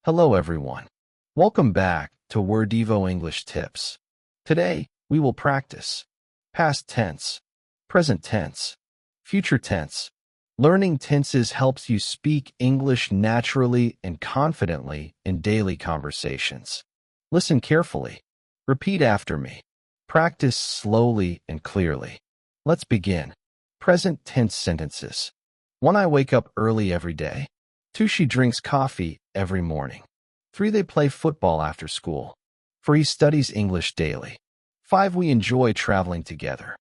Hello everyone. Welcome back to Wordivo English Tips. Today, we will practice past tense, present tense, future tense. Learning tenses helps you speak English naturally and confidently in daily conversations. Listen carefully. Repeat after me. Practice slowly and clearly. Let's begin. Present tense sentences. 1. I wake up early every day. 2. She drinks coffee every morning. 3. They play football after school. 4. He studies English daily. 5. We enjoy traveling together.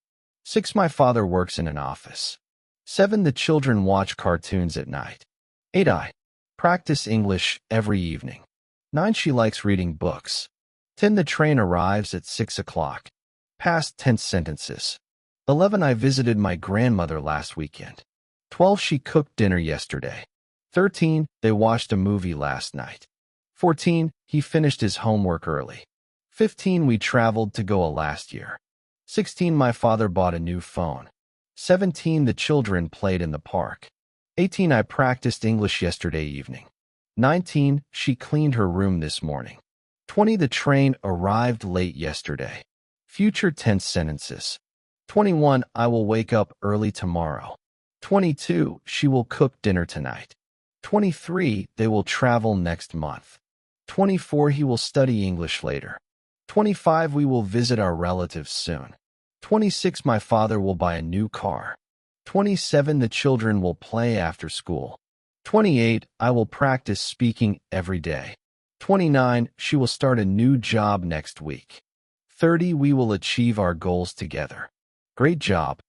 6. My father works in an office. 7. The children watch cartoons at night. 8. I practice English every evening. 9. She likes reading books. 10. The train arrives at 6 o'clock. Past tense sentences. 11. I visited my grandmother last weekend. 12. She cooked dinner yesterday. 13. They watched a movie last night. 14. He finished his homework early. 15. We traveled to Goa last year. 16. My father bought a new phone. 17. The children played in the park. 18. I practiced English yesterday evening. 19. She cleaned her room this morning. 20. The train arrived late yesterday. Future tense sentences. 21. I will wake up early tomorrow. 22. She will cook dinner tonight. 23. They will travel next month. 24. He will study English later. 25. We will visit our relatives soon. 26. My father will buy a new car. 27. The children will play after school. 28. I will practice speaking every day. 29. She will start a new job next week. 30. We will achieve our goals together. Great job.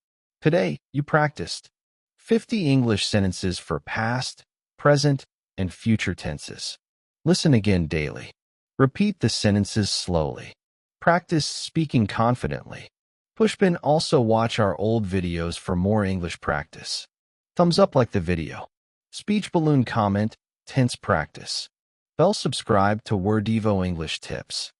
Today, you practiced 50 English sentences for past, present, and future tenses. Listen again daily. Repeat the sentences slowly. Practice speaking confidently. Pushpin also watch our old videos for more English practice. Thumbs up like the video. Speech balloon comment, tense practice. Bell subscribe to Wordivo English Tips.